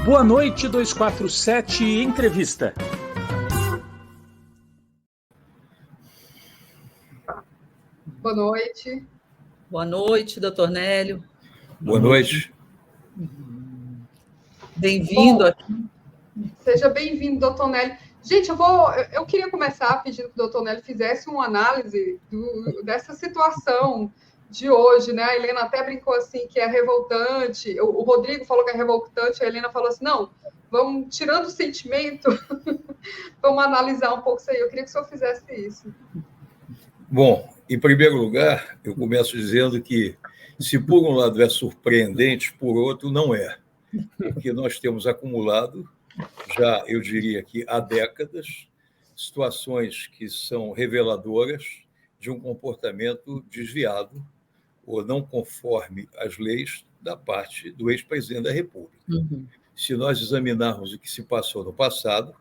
Boa noite, 247 Entrevista. Boa noite. Boa noite, doutor Nélio. Boa noite. Bem-vindo aqui. Seja bem-vindo, doutor Nélio. Gente, eu queria começar pedindo que o doutor Nélio fizesse uma análise dessa situação de hoje, né? A Helena até brincou assim que é revoltante, o Rodrigo falou que é revoltante, a Helena falou assim, não, vamos tirando o sentimento, vamos analisar um pouco isso aí. Eu queria que o senhor fizesse isso. Bom, em primeiro lugar, eu começo dizendo que, se por um lado é surpreendente, por outro não é, porque nós temos acumulado, já eu diria que há décadas, situações que são reveladoras de um comportamento desviado ou não conforme às leis da parte do ex-presidente da República. Se nós examinarmos o que se passou no passado,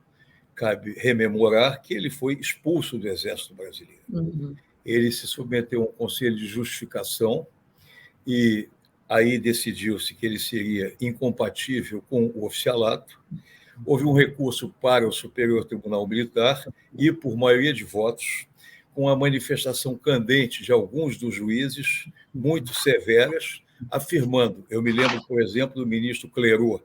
cabe rememorar que ele foi expulso do Exército Brasileiro. Ele se submeteu a um conselho de justificação e aí decidiu-se que ele seria incompatível com o oficialato. Houve um recurso para o Superior Tribunal Militar e, por maioria de votos, com a manifestação candente de alguns dos juízes, muito severas, afirmando, eu me lembro, por exemplo, do ministro Clerot,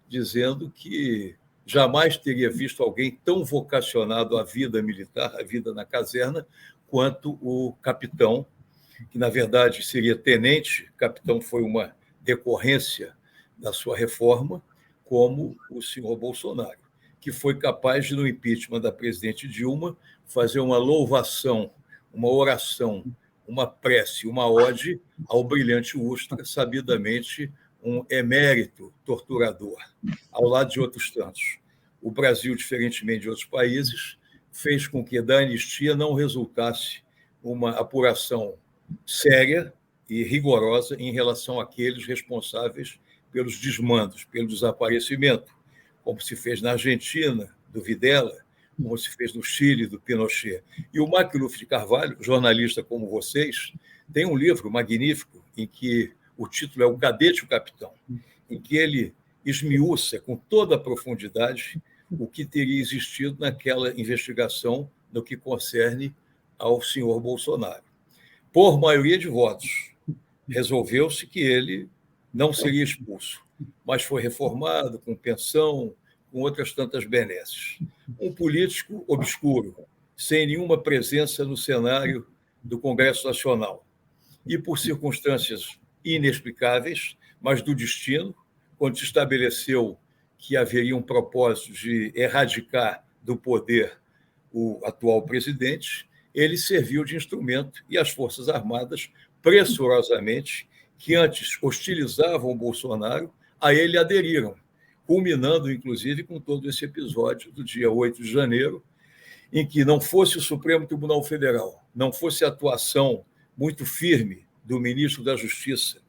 dizendo que jamais teria visto alguém tão vocacionado à vida militar, à vida na caserna, quanto o capitão, que, na verdade, seria tenente. Capitão foi uma decorrência da sua reforma, como o senhor Bolsonaro, que foi capaz de, no impeachment da presidente Dilma, fazer uma louvação, uma oração, uma prece, uma ode ao brilhante Ustra, sabidamente um emérito torturador, ao lado de outros tantos. O Brasil, diferentemente de outros países, fez com que da anistia não resultasse uma apuração séria e rigorosa em relação àqueles responsáveis pelos desmandos, pelo desaparecimento, como se fez na Argentina, do Videla, como se fez no Chile, do Pinochet. E o Macluf de Carvalho, jornalista como vocês, tem um livro magnífico em que o título é O Cadete e o Capitão, em que ele esmiuça com toda a profundidade o que teria existido naquela investigação no que concerne ao senhor Bolsonaro. Por maioria de votos, resolveu-se que ele não seria expulso, mas foi reformado com pensão, com outras tantas benesses. Um político obscuro, sem nenhuma presença no cenário do Congresso Nacional. E por circunstâncias inexplicáveis, mas do destino, quando se estabeleceu que haveria um propósito de erradicar do poder o atual presidente, ele serviu de instrumento e as Forças Armadas, pressurosamente, que antes hostilizavam o Bolsonaro, a ele aderiram, culminando, inclusive, com todo esse episódio do dia 8 de janeiro, em que não fosse o Supremo Tribunal Federal, não fosse a atuação muito firme do ministro da Justiça,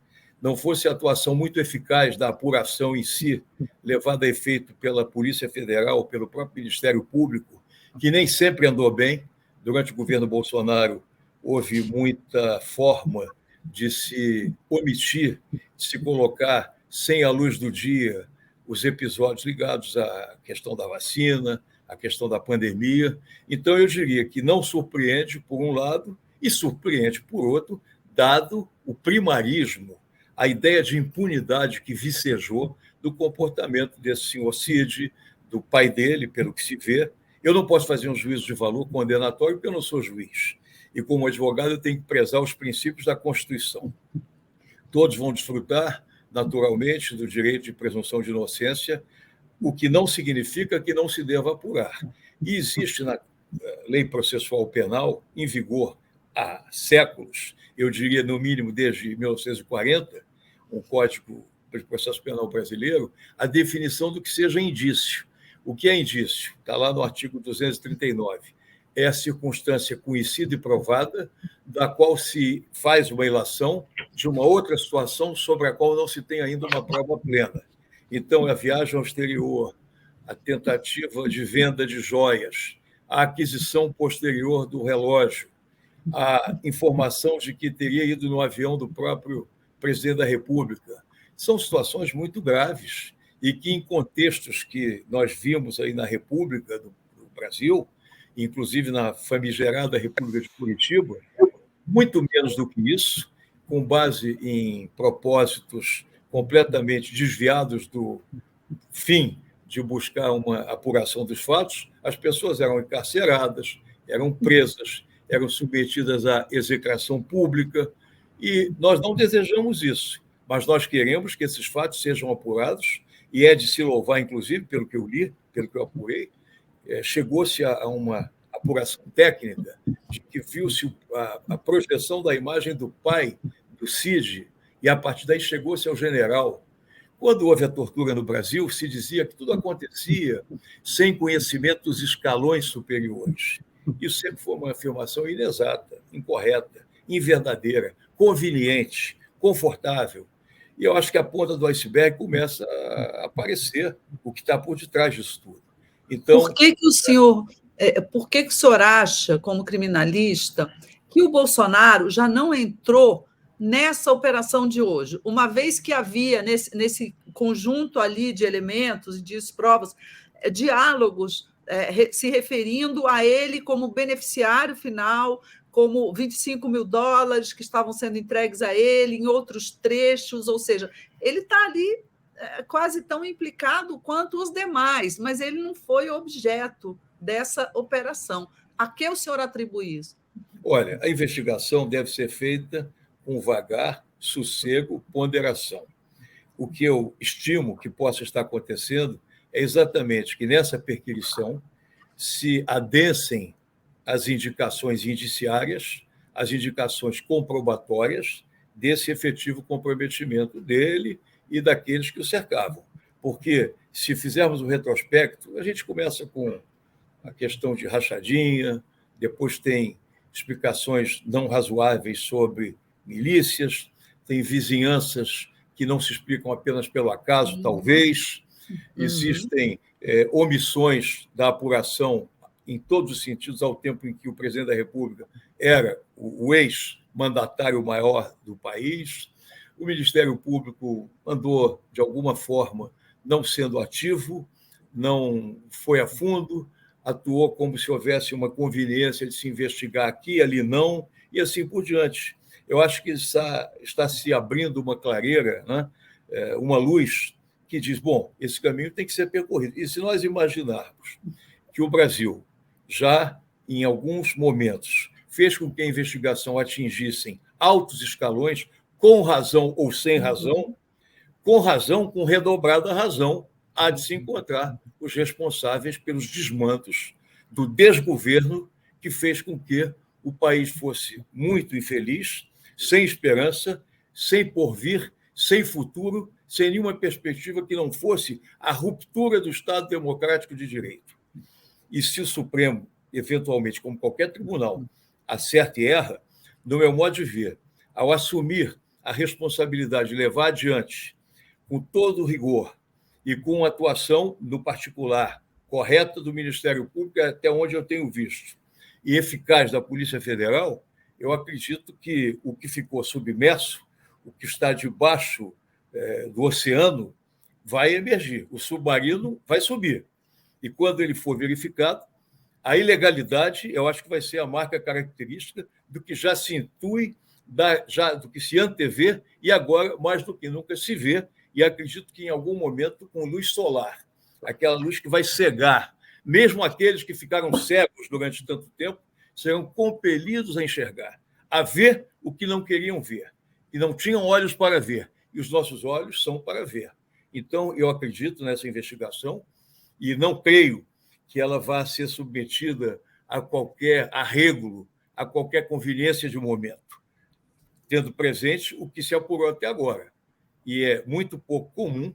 não fosse a atuação muito eficaz da apuração em si, levada a efeito pela Polícia Federal, pelo próprio Ministério Público, que nem sempre andou bem. Durante o governo Bolsonaro, houve muita forma de se omitir, de se colocar sem a luz do dia os episódios ligados à questão da vacina, à questão da pandemia. Então, eu diria que não surpreende, por um lado, e surpreende, por outro, dado o primarismo, a ideia de impunidade que vicejou do comportamento desse senhor Cid, do pai dele, pelo que se vê. Eu não posso fazer um juízo de valor condenatório porque eu não sou juiz. E, como advogado, eu tenho que prezar os princípios da Constituição. Todos vão desfrutar, naturalmente, do direito de presunção de inocência, o que não significa que não se deva apurar. E existe na lei processual penal, em vigor há séculos, eu diria no mínimo desde 1940, o Código de Processo Penal Brasileiro, a definição do que seja indício. O que é indício? Está lá no artigo 239. É a circunstância conhecida e provada da qual se faz uma ilação de uma outra situação sobre a qual não se tem ainda uma prova plena. Então, a viagem ao exterior, a tentativa de venda de joias, a aquisição posterior do relógio, a informação de que teria ido no avião do próprio presidente da República. São situações muito graves e que, em contextos que nós vimos aí na República do Brasil, inclusive na famigerada República de Curitiba, muito menos do que isso, com base em propósitos completamente desviados do fim de buscar uma apuração dos fatos, as pessoas eram encarceradas, eram presas, eram submetidas à execração pública, e nós não desejamos isso, mas nós queremos que esses fatos sejam apurados, e é de se louvar, inclusive, pelo que eu li, pelo que eu apurei, chegou-se a uma apuração técnica de que viu-se a projeção da imagem do pai do Cid, e a partir daí chegou-se ao general. Quando houve a tortura no Brasil, se dizia que tudo acontecia sem conhecimento dos escalões superiores. Isso sempre foi uma afirmação inexata, incorreta, inverdadeira, conveniente, confortável. E eu acho que a ponta do iceberg começa a aparecer, o que está por detrás disso tudo. Então, por que o senhor acha, como criminalista, que o Bolsonaro já não entrou nessa operação de hoje, uma vez que havia nesse conjunto ali de elementos e de provas, diálogos se referindo a ele como beneficiário final, como $25 mil que estavam sendo entregues a ele em outros trechos, ou seja, ele está ali quase tão implicado quanto os demais, mas ele não foi objeto dessa operação. A que o senhor atribui isso? Olha, a investigação deve ser feita com vagar, sossego, ponderação. O que eu estimo que possa estar acontecendo é exatamente que nessa perquisição se adensem as indicações indiciárias, as indicações comprobatórias desse efetivo comprometimento dele e daqueles que o cercavam. Porque, se fizermos um retrospecto, a gente começa com a questão de rachadinha, depois tem explicações não razoáveis sobre milícias, tem vizinhanças que não se explicam apenas pelo acaso, talvez, existem omissões da apuração em todos os sentidos, ao tempo em que o presidente da República era o ex-mandatário maior do país. O Ministério Público andou, de alguma forma, não sendo ativo, não foi a fundo, atuou como se houvesse uma conveniência de se investigar aqui, ali não, e assim por diante. Eu acho que está se abrindo uma clareira, né? Uma luz que diz, bom, esse caminho tem que ser percorrido. E se nós imaginarmos que o Brasil, já em alguns momentos, fez com que a investigação atingisse altos escalões, com razão ou sem razão, com redobrada razão, há de se encontrar os responsáveis pelos desmandos do desgoverno que fez com que o país fosse muito infeliz, sem esperança, sem porvir, sem futuro, sem nenhuma perspectiva que não fosse a ruptura do Estado democrático de direito. E se o Supremo, eventualmente, como qualquer tribunal, acerta e erra, no meu modo de ver, ao assumir a responsabilidade de levar adiante, com todo o rigor e com a atuação, no particular, correta do Ministério Público, até onde eu tenho visto, e eficaz da Polícia Federal, eu acredito que o que ficou submerso, o que está debaixo do oceano, vai emergir. O submarino vai subir. E quando ele for verificado, a ilegalidade, eu acho que vai ser a marca característica do que já se intui, do que se antevê, e agora, mais do que nunca, se vê, e acredito que em algum momento com luz solar, aquela luz que vai cegar, mesmo aqueles que ficaram cegos durante tanto tempo, serão compelidos a enxergar, a ver o que não queriam ver, e não tinham olhos para ver, e os nossos olhos são para ver. Então, eu acredito nessa investigação, e não creio que ela vá ser submetida a qualquer arrego, a qualquer conveniência de momento, tendo presente o que se apurou até agora. E é muito pouco comum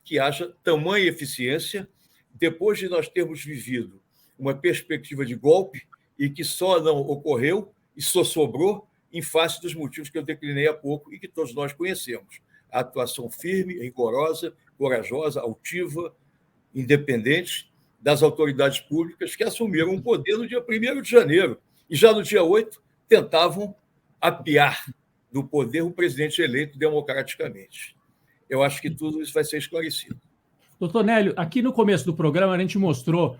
que haja tamanha eficiência depois de nós termos vivido uma perspectiva de golpe e que só não ocorreu e só sobrou em face dos motivos que eu declinei há pouco e que todos nós conhecemos. A atuação firme, rigorosa, corajosa, altiva, independente das autoridades públicas que assumiram o poder no dia 1º de janeiro e já no dia 8 tentavam apiar do poder o presidente eleito democraticamente. Eu acho que tudo isso vai ser esclarecido. Doutor Nélio, aqui no começo do programa a gente mostrou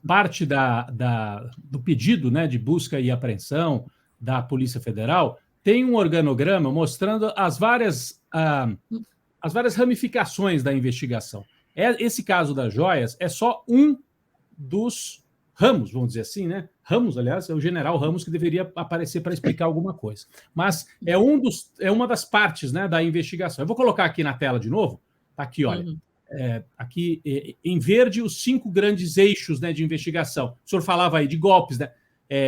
parte do pedido, né, de busca e apreensão da Polícia Federal. Tem um organograma mostrando as várias ramificações da investigação. Esse caso das joias é só um dos ramos, vamos dizer assim, né? Ramos, aliás, é o general Ramos que deveria aparecer para explicar alguma coisa. Mas é uma das partes, né, da investigação. Eu vou colocar aqui na tela de novo. Tá aqui, olha. Aqui em verde, os 5 grandes eixos, né, de investigação. O senhor falava aí de golpes, né?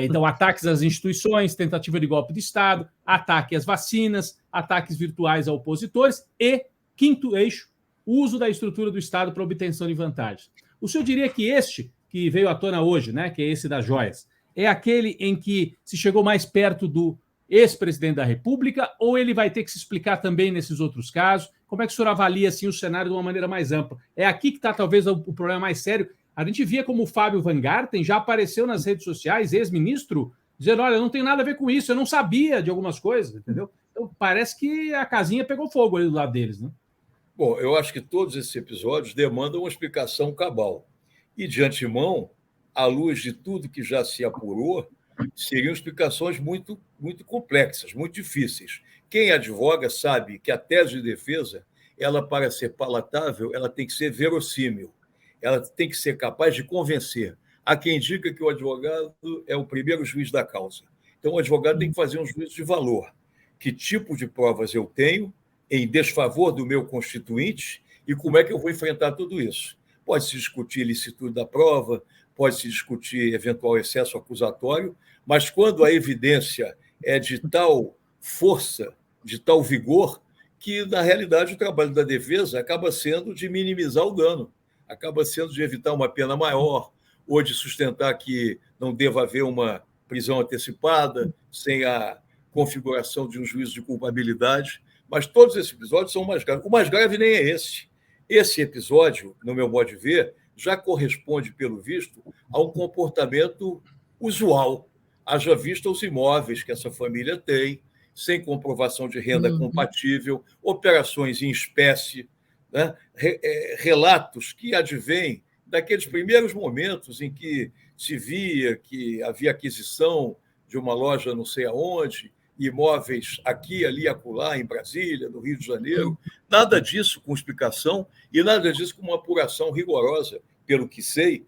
Então, ataques às instituições, tentativa de golpe de Estado, ataque às vacinas, ataques virtuais a opositores e, 5º eixo, uso da estrutura do Estado para obtenção de vantagens. O senhor diria que este, que veio à tona hoje, né, que é esse das joias, é aquele em que se chegou mais perto do ex-presidente da República, ou ele vai ter que se explicar também nesses outros casos? Como é que o senhor avalia assim, o cenário de uma maneira mais ampla? É aqui que está talvez o problema mais sério. A gente via como o Fábio Van Garten já apareceu nas redes sociais, ex-ministro, dizendo, olha, não tem nada a ver com isso, eu não sabia de algumas coisas, entendeu? Então, parece que a casinha pegou fogo ali do lado deles, né? Bom, eu acho que todos esses episódios demandam uma explicação cabal. E, de antemão, à luz de tudo que já se apurou, seriam explicações muito, muito complexas, muito difíceis. Quem advoga sabe que a tese de defesa, ela, para ser palatável, ela tem que ser verossímil. Ela tem que ser capaz de convencer. Há quem diga que o advogado é o primeiro juiz da causa. Então, o advogado tem que fazer um juízo de valor. Que tipo de provas eu tenho em desfavor do meu constituinte e como é que eu vou enfrentar tudo isso? Pode-se discutir ilicitude da prova, pode-se discutir eventual excesso acusatório, mas quando a evidência é de tal força, de tal vigor, que, na realidade, o trabalho da defesa acaba sendo de minimizar o dano, acaba sendo de evitar uma pena maior ou de sustentar que não deva haver uma prisão antecipada sem a configuração de um juízo de culpabilidade. Mas todos esses episódios são mais graves. O mais grave nem é esse. Esse episódio, no meu modo de ver, já corresponde, pelo visto, a um comportamento usual, haja vista os imóveis que essa família tem, sem comprovação de renda compatível, operações em espécie, né? Relatos que advêm daqueles primeiros momentos em que se via que havia aquisição de uma loja não sei aonde, imóveis aqui, ali, acolá, em Brasília, no Rio de Janeiro. Nada disso com explicação e nada disso com uma apuração rigorosa, pelo que sei,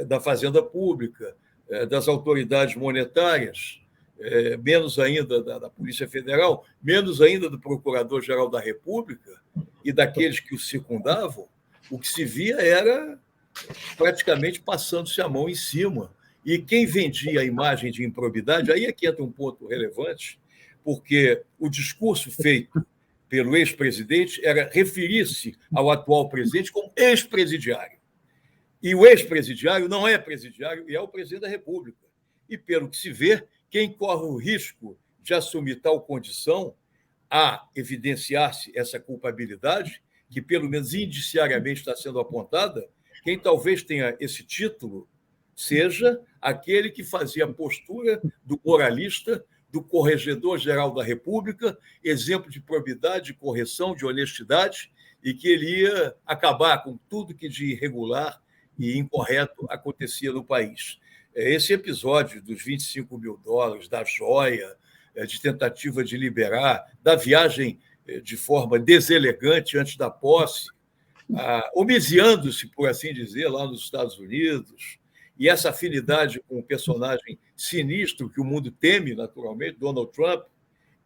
da Fazenda Pública, das autoridades monetárias, menos ainda da Polícia Federal, menos ainda do Procurador-Geral da República e daqueles que o circundavam. O que se via era praticamente passando-se a mão em cima. E quem vendia a imagem de improbidade, aí é que entra um ponto relevante, porque o discurso feito pelo ex-presidente era referir-se ao atual presidente como ex-presidiário. E o ex-presidiário não é presidiário, e é o presidente da República. E, pelo que se vê, quem corre o risco de assumir tal condição a evidenciar-se essa culpabilidade, que pelo menos indiciariamente está sendo apontada, quem talvez tenha esse título seja aquele que fazia a postura do moralista, do corregedor-geral da República, exemplo de probidade, de correção, de honestidade, e que ele ia acabar com tudo que de irregular e incorreto acontecia no país. Esse episódio dos $25 mil, da joia, de tentativa de liberar, da viagem de forma deselegante antes da posse, homiziando-se, por assim dizer, lá nos Estados Unidos, e essa afinidade com um personagem sinistro que o mundo teme, naturalmente, Donald Trump,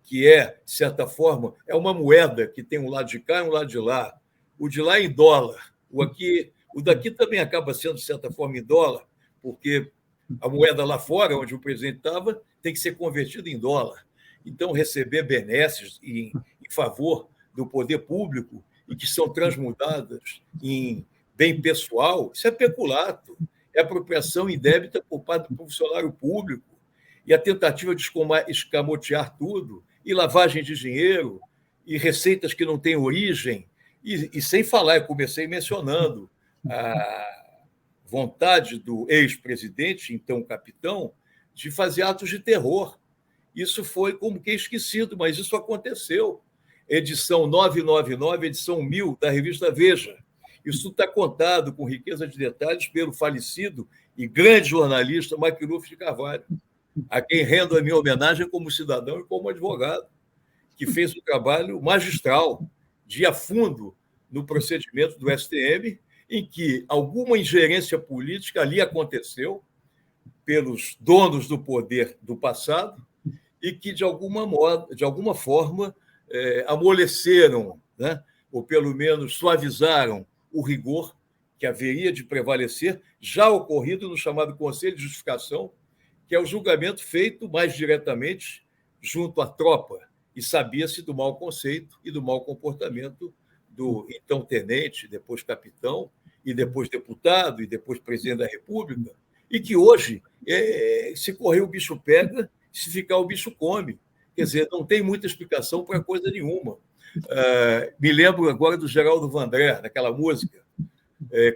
que é, de certa forma, é uma moeda que tem um lado de cá e um lado de lá. O de lá é em dólar, o daqui também acaba sendo, de certa forma, em dólar, porque a moeda lá fora, onde o presidente estava, tem que ser convertida em dólar. Então, receber benesses em favor do poder público e que são transmutadas em bem pessoal, isso é peculato, é apropriação indébita por parte do funcionário público e a tentativa de escamotear tudo, e lavagem de dinheiro, e receitas que não têm origem, e sem falar, eu comecei mencionando a vontade do ex-presidente, então capitão, de fazer atos de terror. Isso foi como que esquecido, mas isso aconteceu. Edição 999, edição 1000 da revista Veja. Isso está contado com riqueza de detalhes pelo falecido e grande jornalista Macluf de Carvalho, a quem rendo a minha homenagem como cidadão e como advogado, que fez um trabalho magistral de ir a fundo no procedimento do STM, em que alguma ingerência política ali aconteceu pelos donos do poder do passado e que, de alguma forma, amoleceram, né? Ou pelo menos suavizaram o rigor que haveria de prevalecer, já ocorrido no chamado Conselho de Justificação, que é o julgamento feito mais diretamente junto à tropa, e sabia-se do mau conceito e do mau comportamento do então tenente, depois capitão, e depois deputado, e depois presidente da República, e que hoje, se correr o bicho pega, se ficar o bicho come. Quer dizer, não tem muita explicação para coisa nenhuma. Me lembro agora do Geraldo Vandré, daquela música,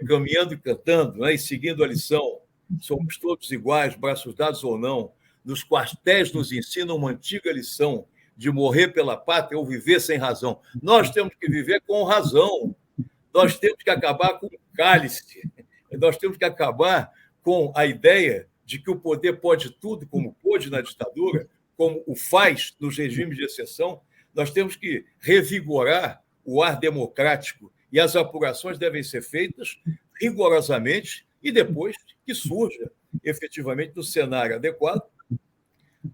caminhando e cantando, né, e seguindo a lição, somos todos iguais, braços dados ou não, nos quartéis nos ensinam uma antiga lição de morrer pela pátria ou viver sem razão. Nós temos que viver com razão, nós temos que acabar com o cálice, nós temos que acabar com a ideia de que o poder pode tudo, como pôde na ditadura, como o faz nos regimes de exceção. Nós temos que revigorar o ar democrático e as apurações devem ser feitas rigorosamente e depois que surja efetivamente no cenário adequado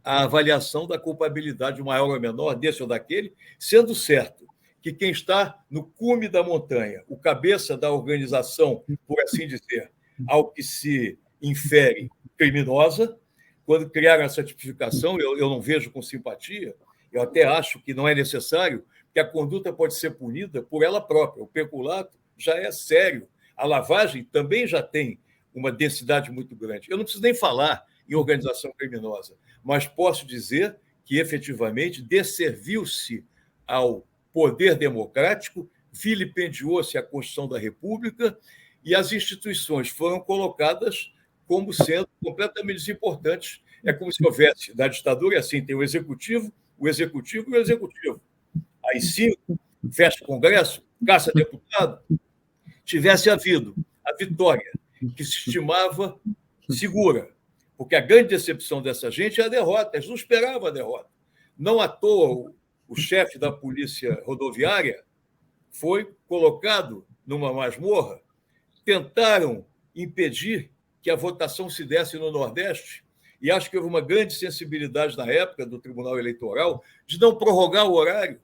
a avaliação da culpabilidade maior ou menor desse ou daquele, sendo certo que quem está no cume da montanha, o cabeça da organização, por assim dizer, ao que se infere criminosa, quando criaram essa tipificação, eu não vejo com simpatia, eu até acho que não é necessário, que a conduta pode ser punida por ela própria. O peculato já é sério. A lavagem também já tem uma densidade muito grande. Eu não preciso nem falar em organização criminosa, mas posso dizer que, efetivamente, desserviu-se ao poder democrático, vilipendiou-se a Constituição da República e as instituições foram colocadas como sendo completamente desimportantes. É como se houvesse, na ditadura, assim, tem o executivo e o executivo. Aí 5, fecha Congresso, caça deputado, tivesse havido a vitória que se estimava segura, porque a grande decepção dessa gente é a derrota, eles não esperavam a derrota. Não à toa o chefe da polícia rodoviária foi colocado numa masmorra, tentaram impedir que a votação se desse no Nordeste, e acho que houve uma grande sensibilidade na época do Tribunal Eleitoral de não prorrogar o horário,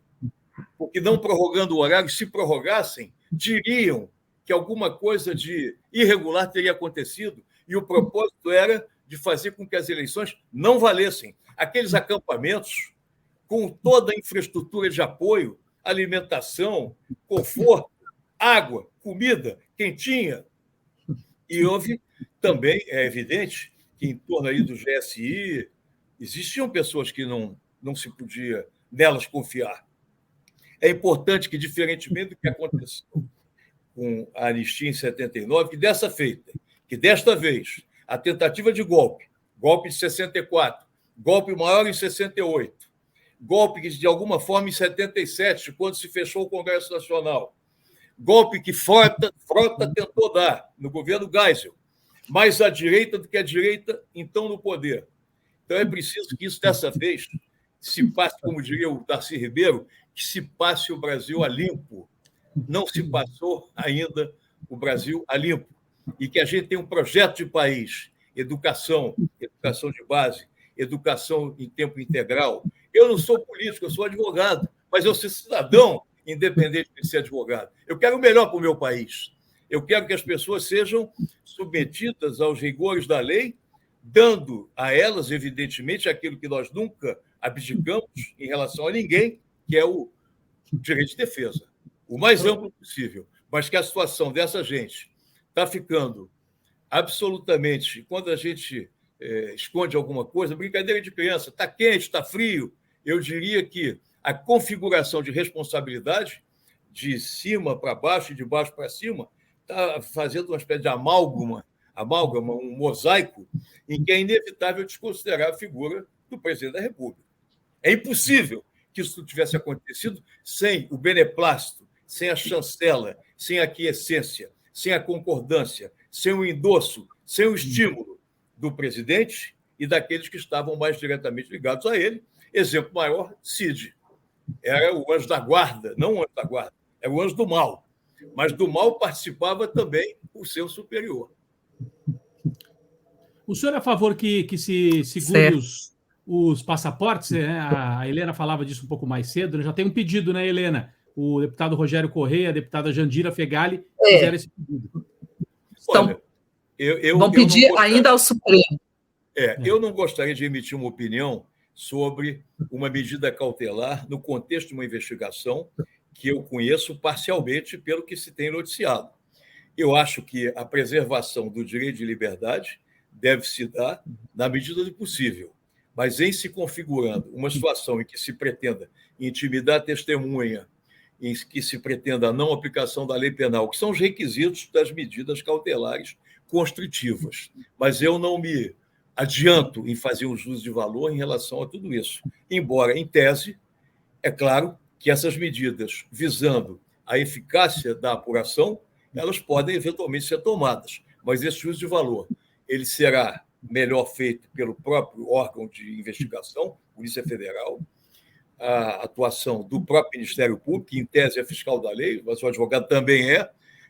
porque não prorrogando o horário, se prorrogassem, diriam que alguma coisa de irregular teria acontecido, e o propósito era de fazer com que as eleições não valessem. Aqueles acampamentos, com toda a infraestrutura de apoio, alimentação, conforto, água, comida quentinha. E houve também, é evidente, que em torno aí do GSI existiam pessoas que não se podia nelas confiar. É importante que, diferentemente do que aconteceu com a anistia em 79, que desta vez a tentativa de golpe de 64, golpe maior em 68, golpe que, de alguma forma, em 77, quando se fechou o Congresso Nacional, golpe que Frota tentou dar no governo Geisel, mais à direita do que à direita, então, no poder. Então, é preciso que isso, dessa vez, se passe, como diria o Darcy Ribeiro, que se passe o Brasil a limpo. Não se passou ainda o Brasil a limpo. E que a gente tenha um projeto de país, educação de base, educação em tempo integral. Eu não sou político, eu sou advogado, mas eu sou cidadão, independente de ser advogado. Eu quero o melhor para o meu país. Eu quero que as pessoas sejam submetidas aos rigores da lei, dando a elas, evidentemente, aquilo que nós nunca abdicamos em relação a ninguém, que é o direito de defesa, o mais amplo possível. Mas que a situação dessa gente está ficando absolutamente... Quando a gente esconde alguma coisa, brincadeira de criança, está quente, está frio, eu diria que a configuração de responsabilidade, de cima para baixo e de baixo para cima, está fazendo uma espécie de amálgama, um mosaico, em que é inevitável desconsiderar a figura do presidente da República. É impossível que isso tivesse acontecido sem o beneplácito, sem a chancela, sem a quiescência, sem a concordância, sem o endosso, sem o estímulo do presidente e daqueles que estavam mais diretamente ligados a ele. Exemplo maior, Cid. Era o anjo da guarda, não o anjo da guarda, era o anjo do mal. Mas do mal participava também o seu superior. O senhor é a favor que se segure os passaportes? Né? A Helena falava disso um pouco mais cedo. Né? Já tem um pedido, né, Helena? O deputado Rogério Correia, a deputada Jandira Fegali fizeram esse pedido. Olha, vão pedir ainda ao Supremo. Eu não gostaria de emitir uma opinião sobre uma medida cautelar no contexto de uma investigação que eu conheço parcialmente pelo que se tem noticiado. Eu acho que a preservação do direito de liberdade deve se dar na medida do possível, mas em se configurando uma situação em que se pretenda intimidar a testemunha, em que se pretenda a não aplicação da lei penal, que são os requisitos das medidas cautelares constritivas. Mas eu não me adianto em fazer um juízo de valor em relação a tudo isso. Embora, em tese, é claro que essas medidas visando a eficácia da apuração, elas podem eventualmente ser tomadas. Mas esse juízo de valor, ele será melhor feito pelo próprio órgão de investigação, Polícia Federal, a atuação do próprio Ministério Público, que em tese é fiscal da lei, mas o advogado também é.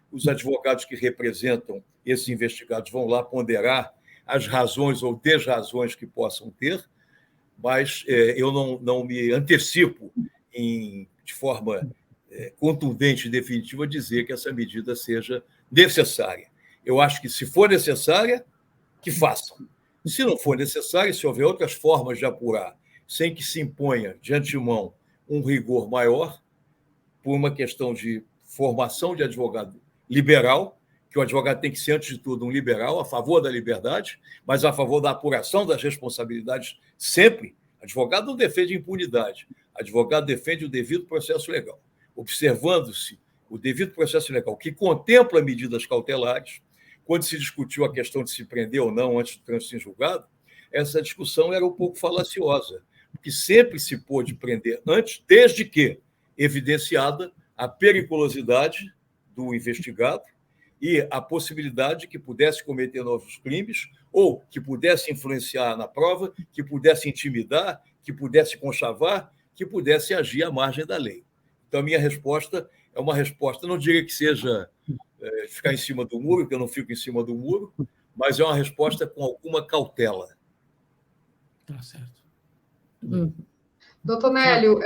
Os advogados que representam esses investigados vão lá ponderar as razões ou desrazões que possam ter, mas eu não me antecipo de forma contundente e definitiva dizer que essa medida seja necessária. Eu acho que, se for necessária, que façam. Se não for necessário, se houver outras formas de apurar, sem que se imponha de antemão um rigor maior, por uma questão de formação de advogado liberal, que o advogado tem que ser, antes de tudo, um liberal, a favor da liberdade, mas a favor da apuração das responsabilidades sempre. Advogado não defende impunidade, advogado defende o devido processo legal, observando-se o devido processo legal, que contempla medidas cautelares. Quando se discutiu a questão de se prender ou não antes do trânsito em julgado, essa discussão era um pouco falaciosa, porque sempre se pôde prender antes, desde que evidenciada a periculosidade do investigado e a possibilidade que pudesse cometer novos crimes ou que pudesse influenciar na prova, que pudesse intimidar, que pudesse conchavar, que pudesse agir à margem da lei. Então, a minha resposta é uma resposta, não diria que seja ficar em cima do muro, porque eu não fico em cima do muro, mas é uma resposta com alguma cautela. Tá certo. Doutor Nélio,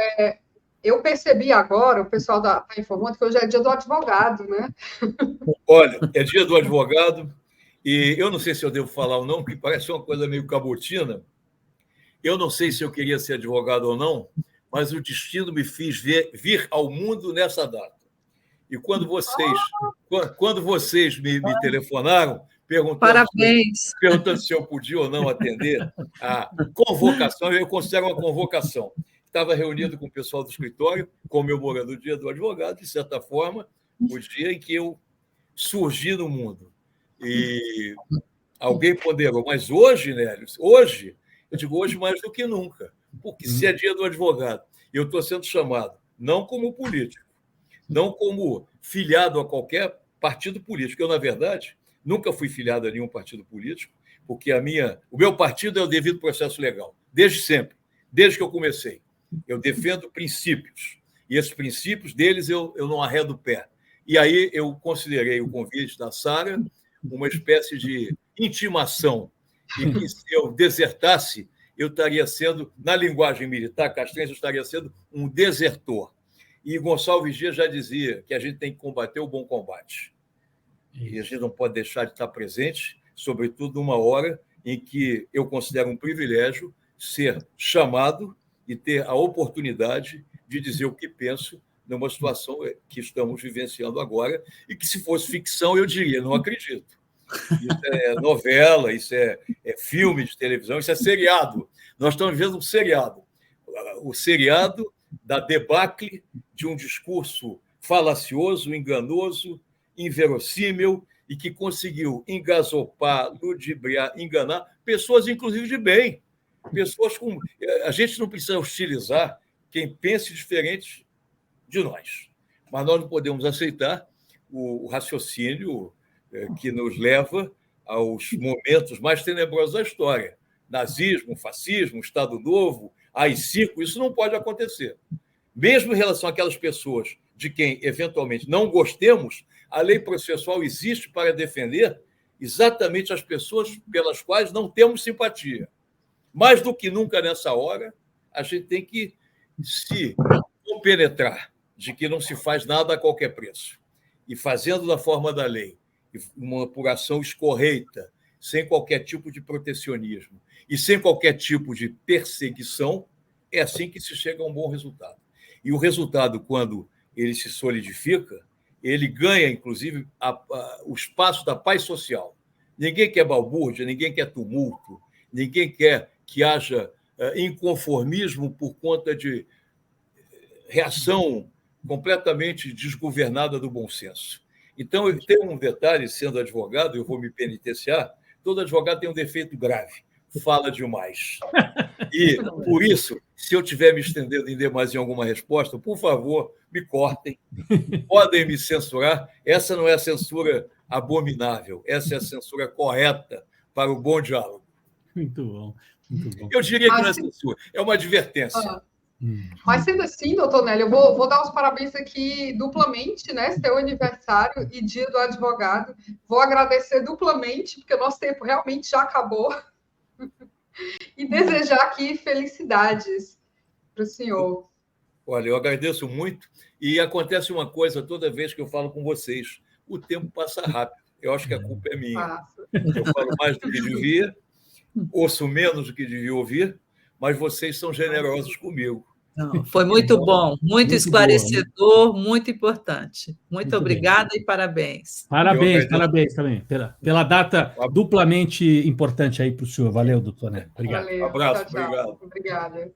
eu percebi agora, o pessoal está informando que hoje é dia do advogado, né? Olha, é dia do advogado, e eu não sei se eu devo falar ou não, porque parece uma coisa meio cabotina. Eu não sei se eu queria ser advogado ou não, mas o destino me fez vir ao mundo nessa data. E quando vocês me telefonaram, perguntando se eu podia ou não atender a convocação, eu considero uma convocação. Estava reunido com o pessoal do escritório, comemorando o dia do advogado, de certa forma, o dia em que eu surgi no mundo. E alguém ponderou, mas hoje, Nélio, eu digo hoje mais do que nunca, porque se é dia do advogado, eu estou sendo chamado, não como político, não como filiado a qualquer partido político. Eu, na verdade, nunca fui filiado a nenhum partido político, porque o meu partido é o devido processo legal, desde sempre, desde que eu comecei. Eu defendo princípios, e esses princípios deles eu não arredo o pé. E aí eu considerei o convite da Sara uma espécie de intimação, e que se eu desertasse, eu estaria sendo, na linguagem militar castrense, eu estaria sendo um desertor. E Gonçalves Dias já dizia que a gente tem que combater o bom combate. E a gente não pode deixar de estar presente, sobretudo numa hora em que eu considero um privilégio ser chamado e ter a oportunidade de dizer o que penso numa situação que estamos vivenciando agora, e que, se fosse ficção, eu diria, não acredito. Isso é novela, isso é filme de televisão, isso é seriado. Nós estamos vivendo um seriado. O seriado da debacle de um discurso falacioso, enganoso, inverossímil, e que conseguiu engasopar, ludibriar, enganar pessoas, inclusive, de bem. Pessoas com... A gente não precisa hostilizar quem pense diferente de nós, mas nós não podemos aceitar o raciocínio que nos leva aos momentos mais tenebrosos da história. Nazismo, fascismo, Estado Novo, AI-5, isso não pode acontecer. Mesmo em relação àquelas pessoas de quem, eventualmente, não gostemos, a lei processual existe para defender exatamente as pessoas pelas quais não temos simpatia. Mais do que nunca nessa hora, a gente tem que se compenetrar de que não se faz nada a qualquer preço. E fazendo da forma da lei, uma apuração escorreita, sem qualquer tipo de protecionismo e sem qualquer tipo de perseguição, é assim que se chega a um bom resultado. E o resultado, quando ele se solidifica, ele ganha, inclusive, o espaço da paz social. Ninguém quer balbúrdia, ninguém quer tumulto, ninguém quer que haja inconformismo por conta de reação completamente desgovernada do bom senso. Então, eu tenho um detalhe, sendo advogado, eu vou me penitenciar, todo advogado tem um defeito grave, fala demais. E, por isso, se eu estiver me estendendo em demasia em alguma resposta, por favor, me cortem, podem me censurar. Essa não é a censura abominável, essa é a censura correta para o bom diálogo. Muito bom, muito bom. Eu diria que não é censura, é uma advertência. Mas sendo assim, doutor Nélio, eu vou dar os parabéns aqui duplamente, né? Seu aniversário e dia do advogado. Vou agradecer duplamente, porque o nosso tempo realmente já acabou. E desejar aqui felicidades para o senhor. Olha, eu agradeço muito. E acontece uma coisa toda vez que eu falo com vocês: o tempo passa rápido. Eu acho que a culpa é minha. Eu falo mais do que devia, ouço menos do que devia ouvir, mas vocês são generosos comigo. Não, foi muito bom, muito esclarecedor, muito importante. Muito obrigada e parabéns. Parabéns também pela data duplamente importante aí para o senhor. Valeu, doutor Nélio. Obrigado. Valeu, Um abraço, tchau. obrigado. Obrigada.